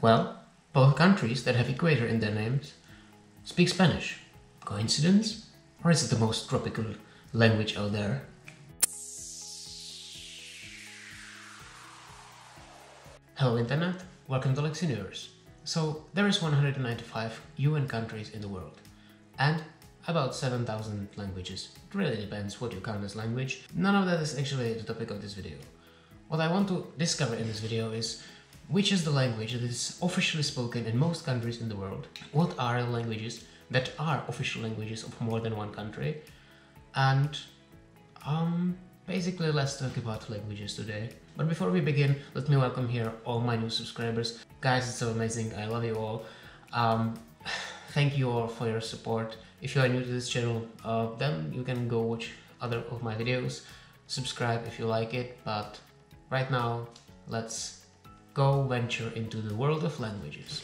Well, both countries that have equator in their names speak Spanish. Coincidence? Or is it the most tropical language out there? Hello Internet, welcome to Lexineers. So there is 195 UN countries in the world and about 7,000 languages. It really depends what you count as language. None of that is actually the topic of this video. What I want to discover in this video is which is the language that is officially spoken in most countries in the world, what are the languages that are official languages of more than one country, and basically let's talk about languages today. But before we begin, let me welcome here all my new subscribers. Guys, it's so amazing, I love you all. Thank you all for your support. If you are new to this channel, then you can go watch other of my videos, subscribe if you like it, but right now let's go venture into the world of languages.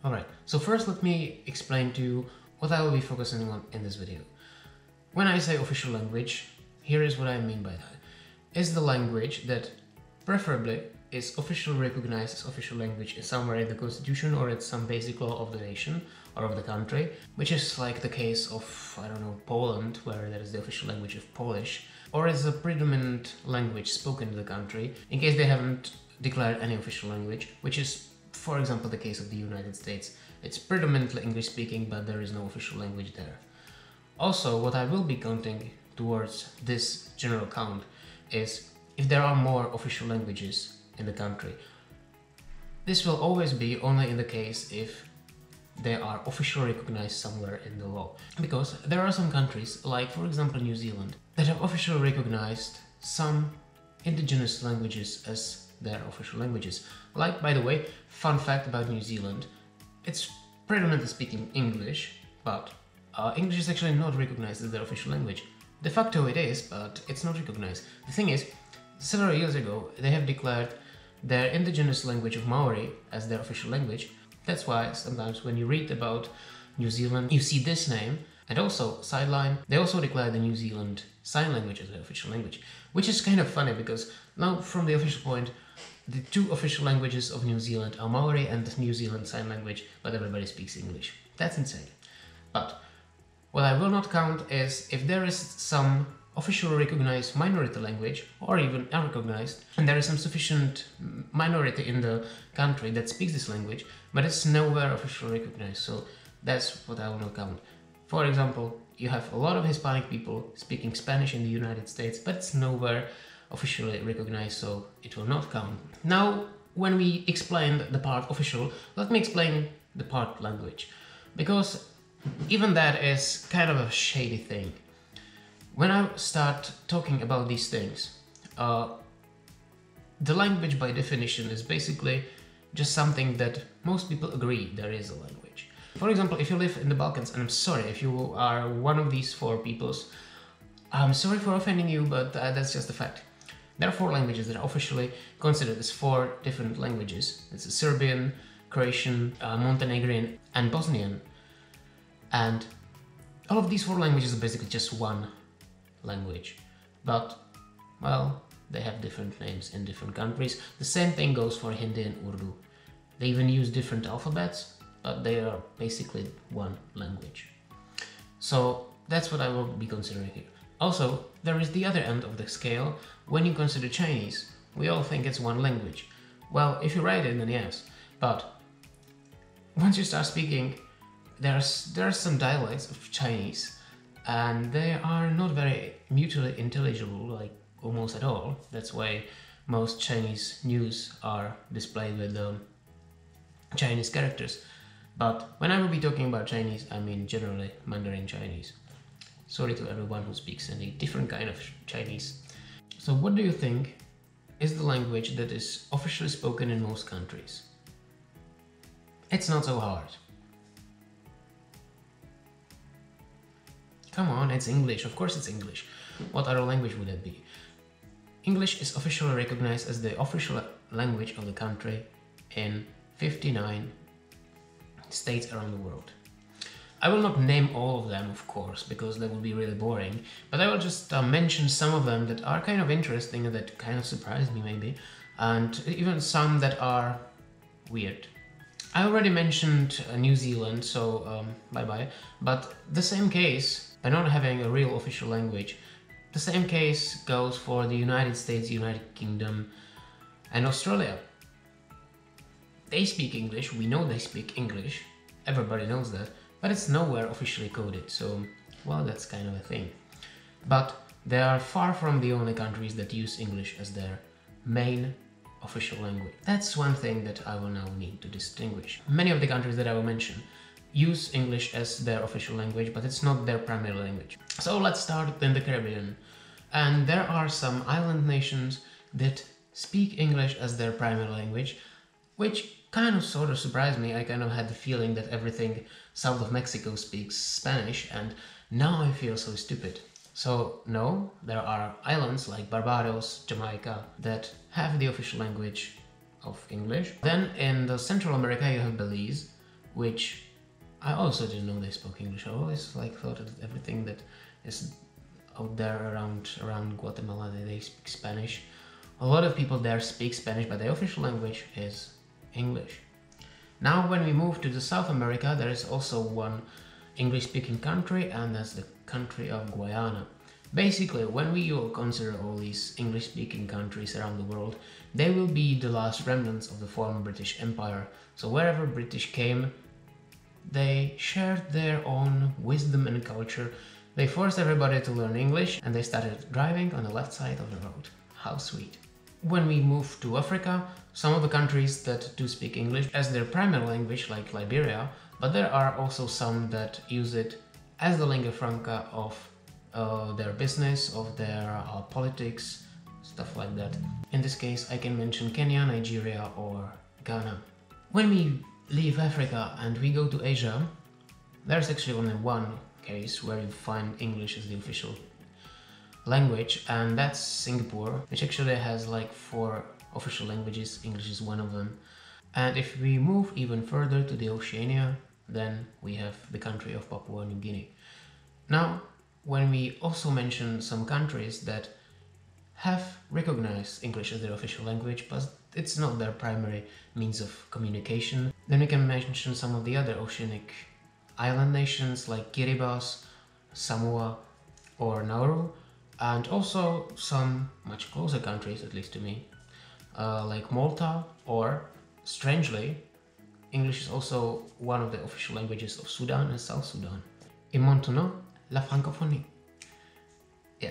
Alright, so first let me explain to you what I will be focusing on in this video. When I say official language, here is what I mean by that. It's the language that preferably is officially recognized as official language somewhere in the constitution or at some basic law of the nation or of the country, which is like the case of, I don't know, Poland, where that is the official language of Polish, or is a predominant language spoken in the country, in case they haven't declared any official language, which is, for example, the case of the United States. It's predominantly English speaking, but there is no official language there. Also, what I will be counting towards this general count is if there are more official languages in the country. This will always be only in the case if they are officially recognized somewhere in the law. Because there are some countries, like for example New Zealand, that have officially recognized some indigenous languages as their official languages. Like, by the way, fun fact about New Zealand, it's predominantly speaking English, but English is actually not recognized as their official language. De facto it is, but it's not recognized. The thing is, several years ago they have declared their indigenous language of Maori as their official language. That's why sometimes when you read about New Zealand, you see this name. And also, sideline, they also declared the New Zealand Sign Language as their official language, which is kind of funny because now from the official point, the two official languages of New Zealand are Maori and the New Zealand Sign Language, but everybody speaks English. That's insane. But what I will not count is if there is some officially recognized minority language, or even unrecognized, and there is some sufficient minority in the country that speaks this language, but it's nowhere officially recognized, so that's what I will not count. For example, you have a lot of Hispanic people speaking Spanish in the United States, but it's nowhere officially recognized, so it will not count. Now, when we explained the part official, let me explain the part language, because even that is kind of a shady thing. When I start talking about these things, the language by definition is basically just something that most people agree there is a language. For example, if you live in the Balkans, and I'm sorry if you are one of these four peoples, I'm sorry for offending you, but that's just a fact. There are four languages that are officially considered as four different languages. It's Serbian, Croatian, Montenegrin, and Bosnian. And all of these four languages are basically just one language. But, well, they have different names in different countries. The same thing goes for Hindi and Urdu. They even use different alphabets, but they are basically one language. So that's what I will be considering here. Also, there is the other end of the scale. When you consider Chinese, we all think it's one language. Well, if you write it, then yes. But once you start speaking, there are some dialects of Chinese, and they are not very mutually intelligible, like almost at all. That's why most Chinese news are displayed with Chinese characters. But when I will be talking about Chinese, I mean generally Mandarin Chinese. Sorry to everyone who speaks any different kind of Chinese. So what do you think is the language that is officially spoken in most countries? It's not so hard. Come on, it's English. Of course it's English. What other language would it be? English is officially recognized as the official language of the country in 59 states around the world. I will not name all of them, of course, because that would be really boring, but I will just mention some of them that are kind of interesting and that kind of surprised me maybe, and even some that are weird. I already mentioned New Zealand, so bye-bye, but the same case, by not having a real official language, the same case goes for the United States, United Kingdom, and Australia. They speak English, we know they speak English, everybody knows that, but it's nowhere officially coded, so, well, that's kind of a thing. But they are far from the only countries that use English as their main official language. That's one thing that I will now need to distinguish. Many of the countries that I will mention use English as their official language, but it's not their primary language. So let's start in the Caribbean. And there are some island nations that speak English as their primary language, which kind of sort of surprised me. I kind of had the feeling that everything south of Mexico speaks Spanish, and now I feel so stupid. So no, there are islands like Barbados, Jamaica that have the official language of English. Then in the Central America you have Belize, which I also didn't know they spoke English. I always thought that everything that is out there around Guatemala they speak Spanish. A lot of people there speak Spanish, but the official language is English. Now when we move to the South America, there is also one English-speaking country, and that's the country of Guyana. Basically, when we will consider all these English-speaking countries around the world, they will be the last remnants of the former British Empire. So wherever British came, they shared their own wisdom and culture. They forced everybody to learn English, and they started driving on the left side of the road. How sweet. When we move to Africa, some of the countries that do speak English as their primary language, like Liberia, but there are also some that use it as the lingua franca of their business, of their politics, stuff like that. In this case, I can mention Kenya, Nigeria, or Ghana. When we leave Africa and we go to Asia, there's actually only one case where you find English as the official language, and that's Singapore, which actually has like 4 official languages. English is one of them. And if we move even further to the Oceania, then we have the country of Papua New Guinea. Now, when we also mention some countries that have recognized English as their official language, but it's not their primary means of communication, then we can mention some of the other oceanic island nations like Kiribati, Samoa, or Nauru, and also some much closer countries, at least to me, like Malta, or, strangely, English is also one of the official languages of Sudan and South Sudan. Et maintenant, la francophonie. Yeah,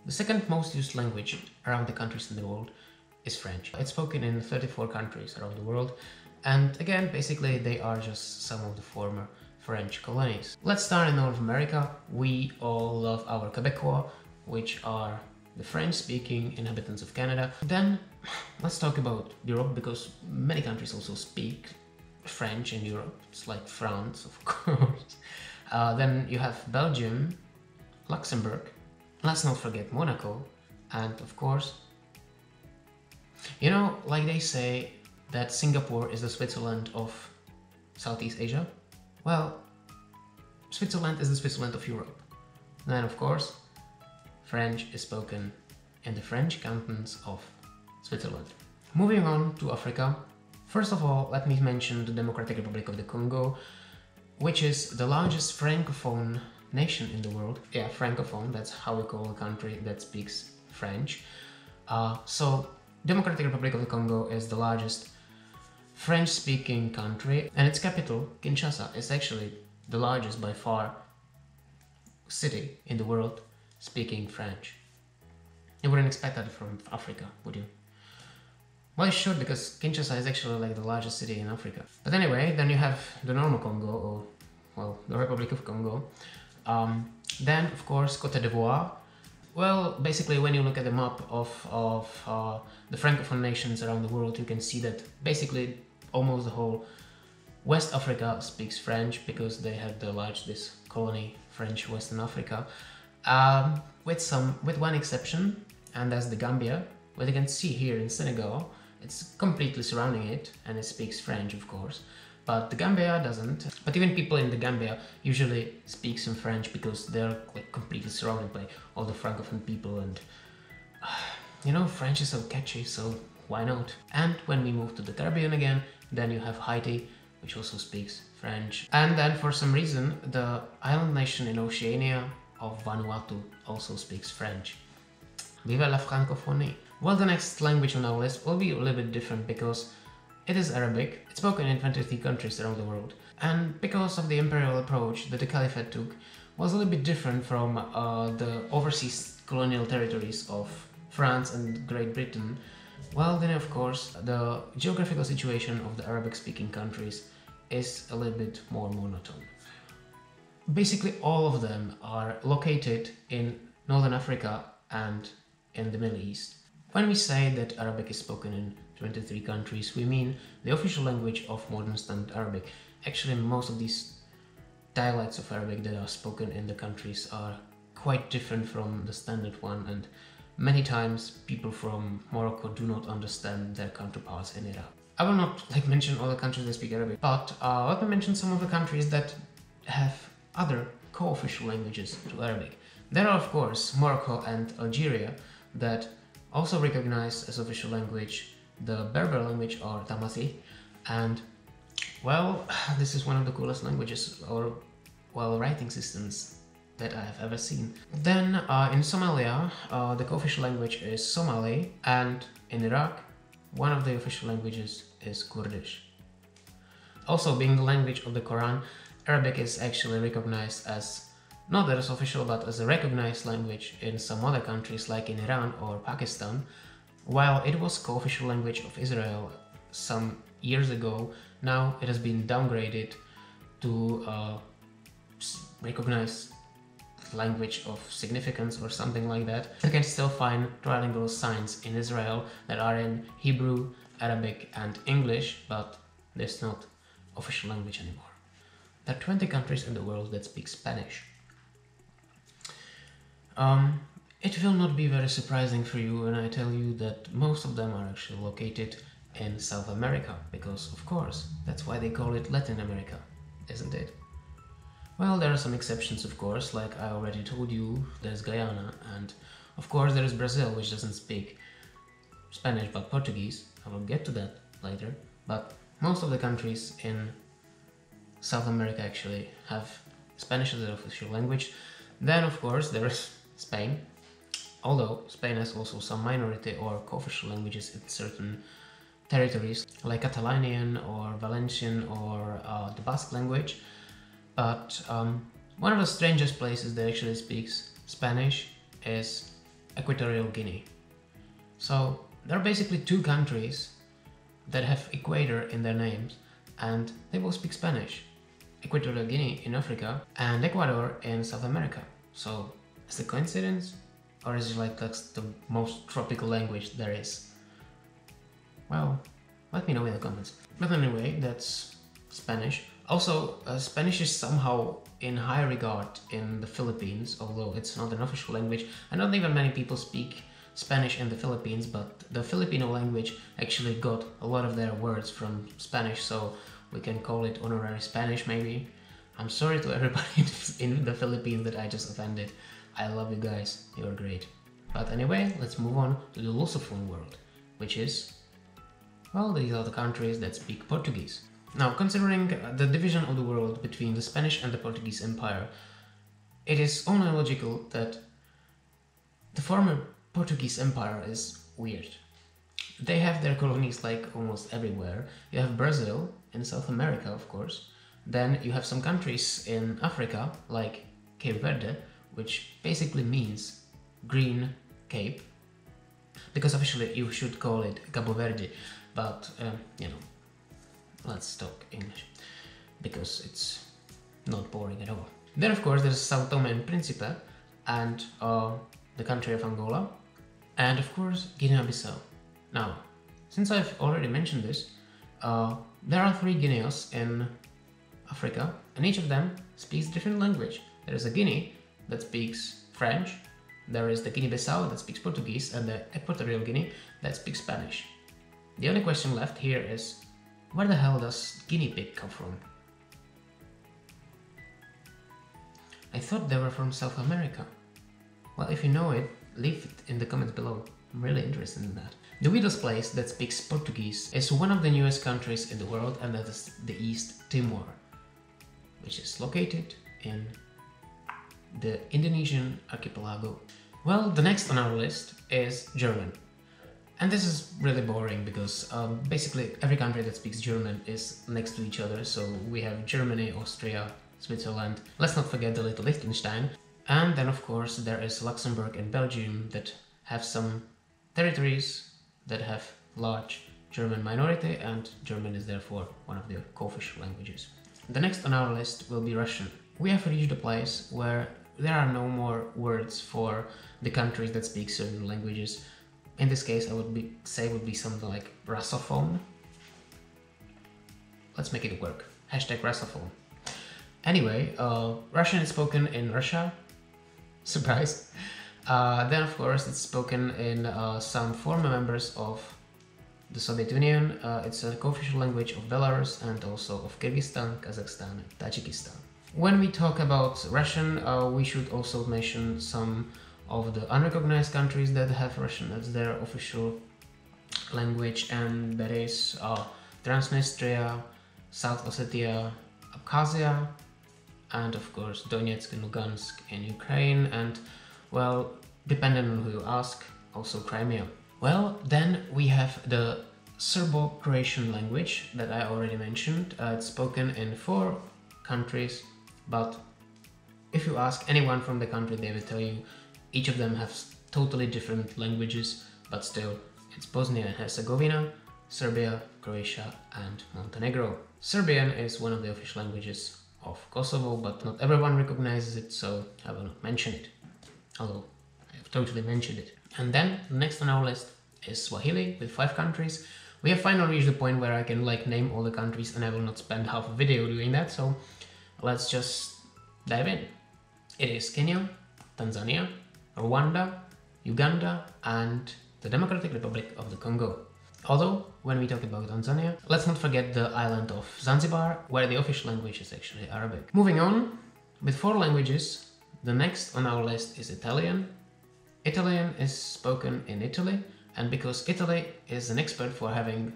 the second most used language around the countries in the world is French. It's spoken in 34 countries around the world, and again, basically they are just some of the former French colonies. Let's start in North America. We all love our Quechua, which are the French-speaking inhabitants of Canada. Then let's talk about Europe, because many countries also speak French in Europe. It's like France, of course. Then you have Belgium, Luxembourg, let's not forget Monaco, and of course, you know, like they say that Singapore is the Switzerland of Southeast Asia. Well, Switzerland is the Switzerland of Europe. Then of course, French is spoken in the French cantons of Switzerland. Moving on to Africa, first of all, let me mention the Democratic Republic of the Congo, which is the largest francophone nation in the world. Yeah, francophone, that's how we call a country that speaks French. So, Democratic Republic of the Congo is the largest French-speaking country, and its capital, Kinshasa, is actually the largest by far city in the world speaking French. You wouldn't expect that from Africa, would you? Well, you should, because Kinshasa is actually like the largest city in Africa. But anyway, then you have the normal Congo, or, well, the Republic of Congo. Then, of course, Côte d'Ivoire. Well, basically, when you look at the map of the Francophone nations around the world, you can see that basically almost the whole West Africa speaks French, because they had the largest colony, French Western Africa, with one exception, and that's the Gambia. What you can see here in Senegal It's completely surrounding it, and it speaks French, of course. But the Gambia doesn't. But even people in the Gambia usually speak some French because they're like completely surrounded by all the Francophone people, and you know, French is so catchy, so why not? And when we move to the Caribbean again, then you have Haiti, which also speaks French. And then for some reason, the island nation in Oceania of Vanuatu also speaks French. Viva la francophonie! Well, the next language on our list will be a little bit different because it is Arabic. It's spoken in 23 countries around the world. And because of the imperial approach that the Caliphate took, was a little bit different from the overseas colonial territories of France and Great Britain. Well, then of course, the geographical situation of the Arabic-speaking countries is a little bit more monotone. Basically, all of them are located in Northern Africa and in the Middle East. When we say that Arabic is spoken in 23 countries, we mean the official language of modern Standard Arabic. Actually, most of these dialects of Arabic that are spoken in the countries are quite different from the standard one, and many times people from Morocco do not understand their counterparts in Iraq. I will not mention all the countries that speak Arabic, but let me mention some of the countries that have other co-official languages to Arabic. There are of course Morocco and Algeria that also recognize as official language the Berber language or Tamasi, and well, this is one of the coolest languages or well writing systems that I have ever seen. Then in Somalia the co-official language is Somali, and in Iraq one of the official languages is Kurdish. Also, being the language of the Quran, Arabic is actually recognized as not as official but as a recognized language in some other countries like in Iran or Pakistan. While it was co-official language of Israel some years ago, now it has been downgraded to recognized language of significance or something like that. You can still find trilingual signs in Israel that are in Hebrew, Arabic and English, but there's not official language anymore. There are 20 countries in the world that speak Spanish. It will not be very surprising for you when I tell you that most of them are actually located in South America, because of course, that's why they call it Latin America, isn't it? Well, there are some exceptions of course, like I already told you, there's Guyana, and of course there is Brazil, which doesn't speak Spanish but Portuguese. I will get to that later, but most of the countries in South America actually have Spanish as their official language. Then of course there is Spain, although Spain has also some minority or co-official languages in certain territories like Catalanian or Valencian or the Basque language. But one of the strangest places that actually speaks Spanish is Equatorial Guinea. So there are basically two countries that have equator in their names and they both speak Spanish. Equatorial Guinea in Africa and Ecuador in South America. So is it a coincidence? Or is it like that's the most tropical language there is? Well, let me know in the comments. But anyway, that's Spanish. Also, Spanish is somehow in high regard in the Philippines, although it's not an official language. And not even many people speak Spanish in the Philippines, but the Filipino language actually got a lot of their words from Spanish, so we can call it honorary Spanish maybe. I'm sorry to everybody in the Philippines that I just offended. I love you guys, you're great. But anyway, let's move on to the Lusophone world, which is, well, these are the countries that speak Portuguese. Now, considering the division of the world between the Spanish and the Portuguese Empire, it is only logical that the former Portuguese Empire is weird. They have their colonies like almost everywhere. You have Brazil in South America, of course. Then you have some countries in Africa, like Cape Verde, which basically means green cape. Because officially you should call it Cabo Verde, but you know, let's talk English, because it's not boring at all. Then of course there's Sao Tome and Principe, and the country of Angola, and of course Guinea-Bissau. Now, since I've already mentioned this, there are 3 Guineas in Africa, and each of them speaks different language. There is a Guinea that speaks French, there is the Guinea-Bissau that speaks Portuguese, and the Equatorial Guinea that speaks Spanish. The only question left here is, where the hell does guinea pig come from? I thought they were from South America. Well, if you know it, leave it in the comments below. I'm really interested in that. The weirdest place that speaks Portuguese is one of the newest countries in the world, and that is the East Timor, which is located in the Indonesian archipelago. Well, the next on our list is German. And this is really boring because basically every country that speaks German is next to each other. So we have Germany, Austria, Switzerland. Let's not forget the little Liechtenstein. And then of course there is Luxembourg and Belgium that have some territories that have large German minority, and German is therefore one of the co-official languages. The next on our list will be Russian. We have reached a place where there are no more words for the countries that speak certain languages. In this case, I would be something like Russophone. Let's make it work. Hashtag Russophone. Anyway, Russian is spoken in Russia. Surprise. Then of course it's spoken in some former members of the Soviet Union. It's a co-official language of Belarus and also of Kyrgyzstan, Kazakhstan and Tajikistan. When we talk about Russian, we should also mention some of the unrecognized countries that have Russian as their official language, and that is Transnistria, South Ossetia, Abkhazia, and of course Donetsk and Lugansk in Ukraine, and well, depending on who you ask, also Crimea. Well, then we have the Serbo-Croatian language that I already mentioned. It's spoken in 4 countries, but if you ask anyone from the country, they will tell you each of them has totally different languages, but still it's Bosnia and Herzegovina, Serbia, Croatia and Montenegro. Serbian is one of the official languages of Kosovo, but not everyone recognizes it, so I will not mention it, although I have totally mentioned it. And then next on our list is Swahili with 5 countries. We have finally reached the point where I can name all the countries, and I will not spend half a video doing that, so let's just dive in. It is Kenya, Tanzania, Rwanda, Uganda and the Democratic Republic of the Congo. Although, when we talk about Tanzania, let's not forget the island of Zanzibar, where the official language is actually Arabic. Moving on, with 4 languages, the next on our list is Italian. Italian is spoken in Italy, and because Italy is an expert for having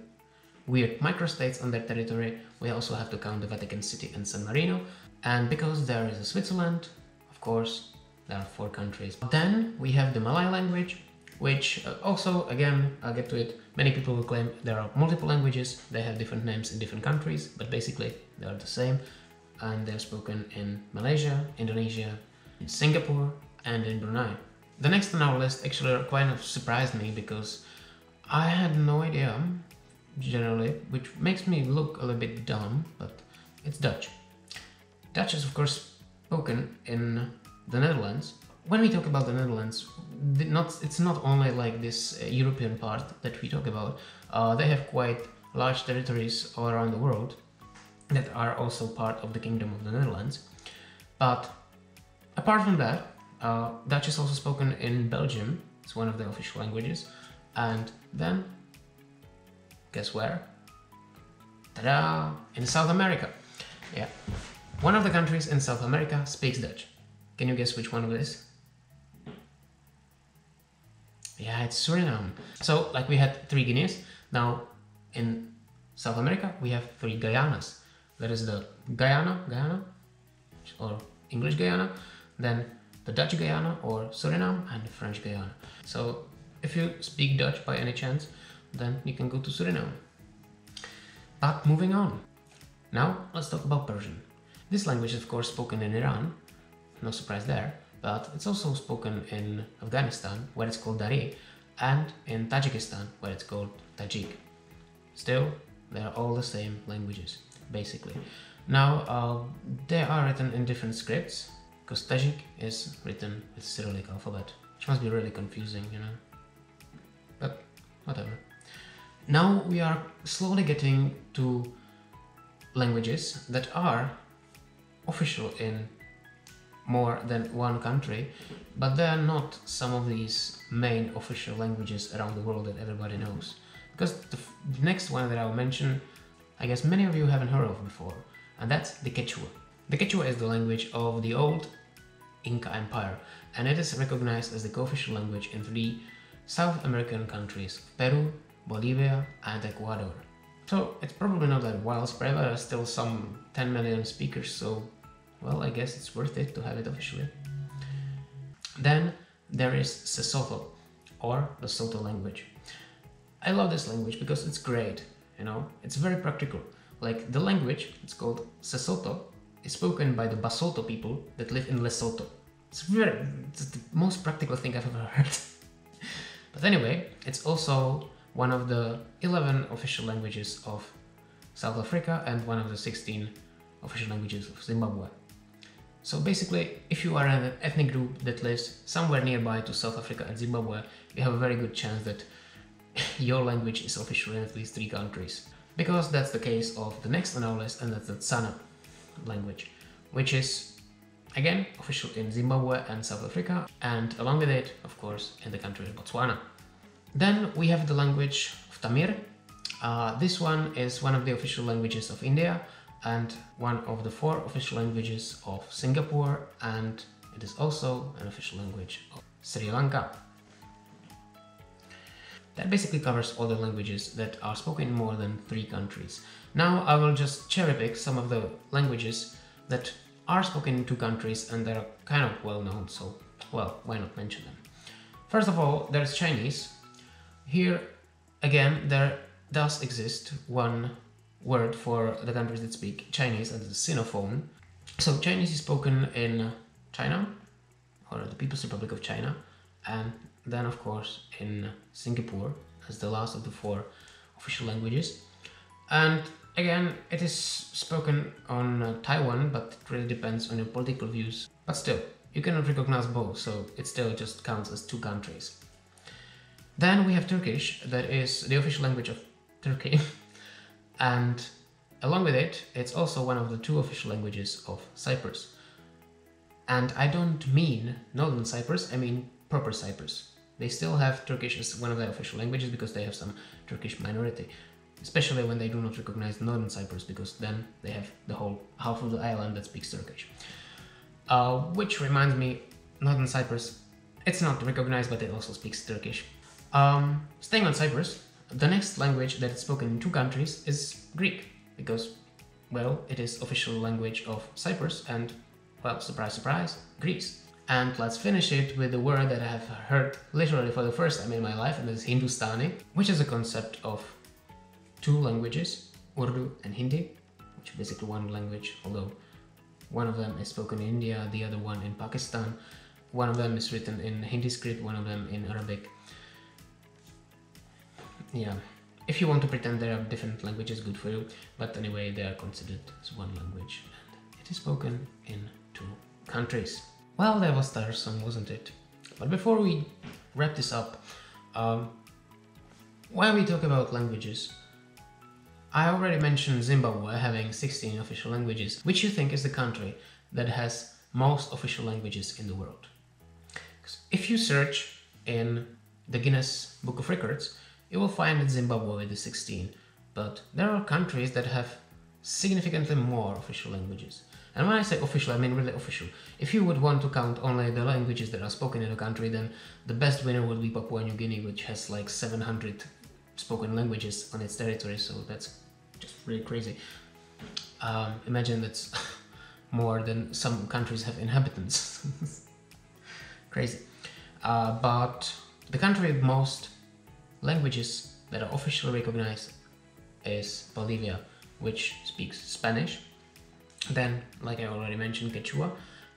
weird microstates on their territory, we also have to count the Vatican City and San Marino. And because there is a Switzerland, of course, there are 4 countries. Then we have the Malay language, which also, again, I'll get to it, many people will claim there are multiple languages, they have different names in different countries, but basically they are the same, and they're spoken in Malaysia, Indonesia, in Singapore and in Brunei. The next on our list actually kind of surprised me because I had no idea, generally, which makes me look a little bit dumb, but it's Dutch. Dutch is of course spoken in the Netherlands. When we talk about the Netherlands, it's not only like this European part that we talk about. They have quite large territories all around the world that are also part of the Kingdom of the Netherlands. But apart from that, Dutch is also spoken in Belgium. It's one of the official languages. And then, guess where? Ta-da! In South America. Yeah. One of the countries in South America speaks Dutch. Can you guess which one it is? Yeah, it's Suriname. So, like we had 3 Guineas, now in South America we have 3 Guyanas. That is the Guyana, or English Guyana, then the Dutch Guyana or Suriname, and the French Guyana. So, if you speak Dutch by any chance, then you can go to Suriname. But moving on. Now, let's talk about Persian. This language is of course spoken in Iran, no surprise there, but it's also spoken in Afghanistan, where it's called Dari, and in Tajikistan, where it's called Tajik. Still, they are all the same languages, basically. Now, they are written in different scripts, because Tajik is written with Cyrillic alphabet, which must be really confusing, you know? But, whatever. Now we are slowly getting to languages that are official in more than one country, but they are not some of these main official languages around the world that everybody knows. Because the next one that I'll mention, I guess many of you haven't heard of before, and that's the Quechua. The Quechua is the language of the old Inca Empire, and it is recognized as the co-official language in 3 South American countries, Peru, Bolivia, and Ecuador. So it's probably not that widespread, but there are still some 10 million speakers, so well, I guess it's worth it to have it officially. Then there is Sesoto, or the Soto language. I love this language because it's great, you know, it's very practical. Like the language, it's called Sesoto, is spoken by the Basotho people that live in Lesotho. It's the most practical thing I've ever heard. But anyway, it's also one of the 11 official languages of South Africa and one of the 16 official languages of Zimbabwe. So basically, if you are an ethnic group that lives somewhere nearby to South Africa and Zimbabwe, you have a very good chance that your language is official in at least 3 countries. Because that's the case of the next on our list, and that's the Tswana language, which is again official in Zimbabwe and South Africa, and along with it, of course, in the country of Botswana. Then we have the language of Tamil. This one is one of the official languages of India and one of the 4 official languages of Singapore, and it is also an official language of Sri Lanka. That basically covers all the languages that are spoken in more than 3 countries. Now I will just cherry pick some of the languages that are spoken in 2 countries and that are kind of well known, so well, why not mention them. First of all, there's Chinese. Here again, there does exist one word for the countries that speak Chinese, and it's Sinophone. So Chinese is spoken in China, or the People's Republic of China, and then of course in Singapore as the last of the 4 official languages. And again, it is spoken on Taiwan, but it really depends on your political views. But still, you cannot recognize both, so it still just counts as 2 countries. Then we have Turkish, that is the official language of Turkey. And along with it, it's also one of the 2 official languages of Cyprus. And I don't mean Northern Cyprus, I mean proper Cyprus. They still have Turkish as one of their official languages because they have some Turkish minority, especially when they do not recognize Northern Cyprus, because then they have the whole half of the island that speaks Turkish. Which reminds me, Northern Cyprus, it's not recognized, but it also speaks Turkish. Staying on Cyprus, the next language that is spoken in 2 countries is Greek, because, well, it is official language of Cyprus and, well, surprise, surprise, Greece. And let's finish it with a word that I have heard literally for the first time in my life, and that is Hindustani, which is a concept of 2 languages, Urdu and Hindi, which is basically one language, although one of them is spoken in India, the other one in Pakistan. One of them is written in Hindi script, one of them in Arabic. Yeah, if you want to pretend there are different languages, good for you, but anyway, they are considered as one language, and it is spoken in 2 countries. Well, that was tiresome, wasn't it? But before we wrap this up, while we talk about languages, I already mentioned Zimbabwe having 16 official languages. Which you think is the country that has most official languages in the world? If you search in the Guinness Book of Records, you will find that Zimbabwe with the 16, but there are countries that have significantly more official languages. And when I say official, I mean really official. If you would want to count only the languages that are spoken in a country, then the best winner would be Papua New Guinea, which has like 700 spoken languages on its territory, so that's just really crazy. Imagine that's more than some countries have inhabitants. Crazy. But the country with most languages that are officially recognized is Bolivia, which speaks Spanish. Then, like I already mentioned, Quechua,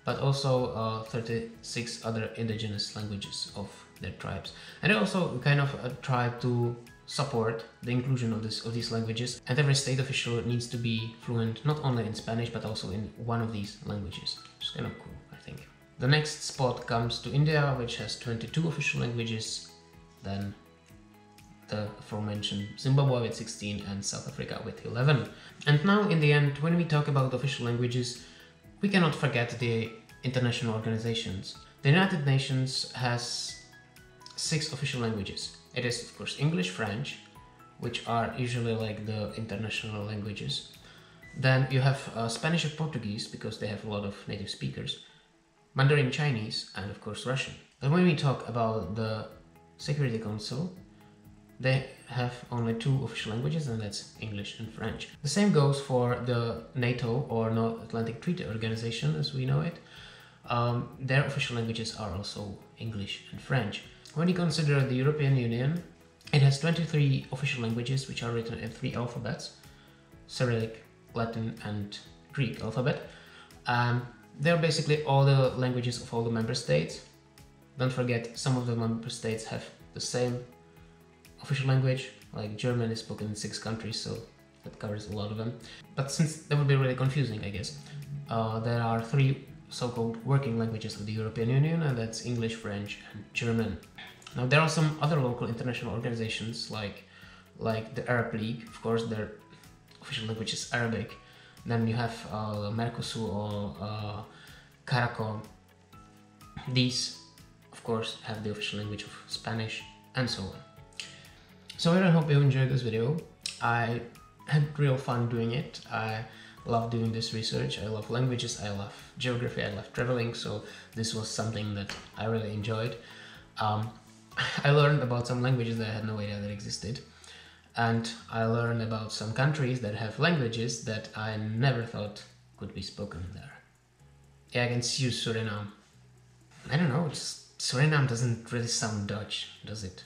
but also 36 other indigenous languages of their tribes. And they also kind of try to support the inclusion of these languages, and every state official needs to be fluent not only in Spanish but also in one of these languages. It's kind of cool, I think. The next spot comes to India, which has 22 official languages, then the aforementioned Zimbabwe with 16 and South Africa with 11. And now in the end, when we talk about official languages, we cannot forget the international organizations. The United Nations has 6 official languages. It is of course English, French, which are usually like the international languages. Then you have Spanish or Portuguese, because they have a lot of native speakers, Mandarin Chinese, and of course Russian. And when we talk about the Security Council, they have only 2 official languages, and that's English and French. The same goes for the NATO, or North Atlantic Treaty Organization as we know it. Their official languages are also English and French. When you consider the European Union, it has 23 official languages, which are written in 3 alphabets: Cyrillic, Latin, and Greek alphabet. They're basically all the languages of all the member states. Don't forget, some of the member states have the same official language, like German is spoken in 6 countries, so that covers a lot of them. But since that would be really confusing, I guess, there are 3 so-called working languages of the European Union, and that's English, French, and German. Now there are some other local international organizations like the Arab League. Of course, their official language is Arabic. Then you have Mercosur or Caracol. These, of course, have the official language of Spanish, and so on. So I really hope you enjoyed this video. I had real fun doing it. I love doing this research. I love languages, I love geography, I love traveling, so this was something that I really enjoyed. I learned about some languages that I had no idea that existed, and I learned about some countries that have languages that I never thought could be spoken there. Yeah, I can see you, Suriname. I don't know, Suriname doesn't really sound Dutch, does it?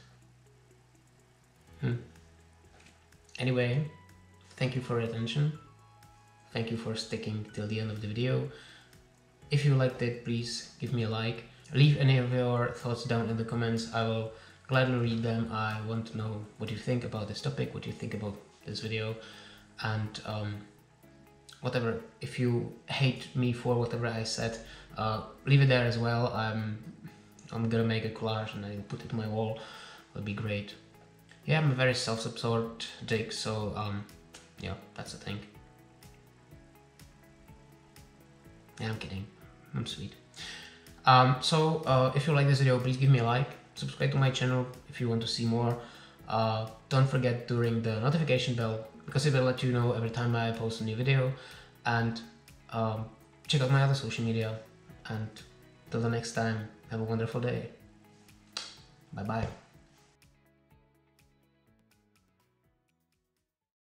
Anyway, thank you for your attention. Thank you for sticking till the end of the video. If you liked it, please give me a like. Leave any of your thoughts down in the comments. I will gladly read them. I want to know what you think about this topic, what you think about this video, and whatever. If you hate me for whatever I said, leave it there as well. I'm gonna make a collage and I'll put it on my wall. It'll be great. Yeah, I'm a very self-absorbed dick, so yeah, that's the thing. Yeah, I'm kidding. I'm sweet. If you like this video, please give me a like. Subscribe to my channel if you want to see more. Don't forget to ring the notification bell, because it will let you know every time I post a new video. And check out my other social media. And till the next time, have a wonderful day. Bye bye.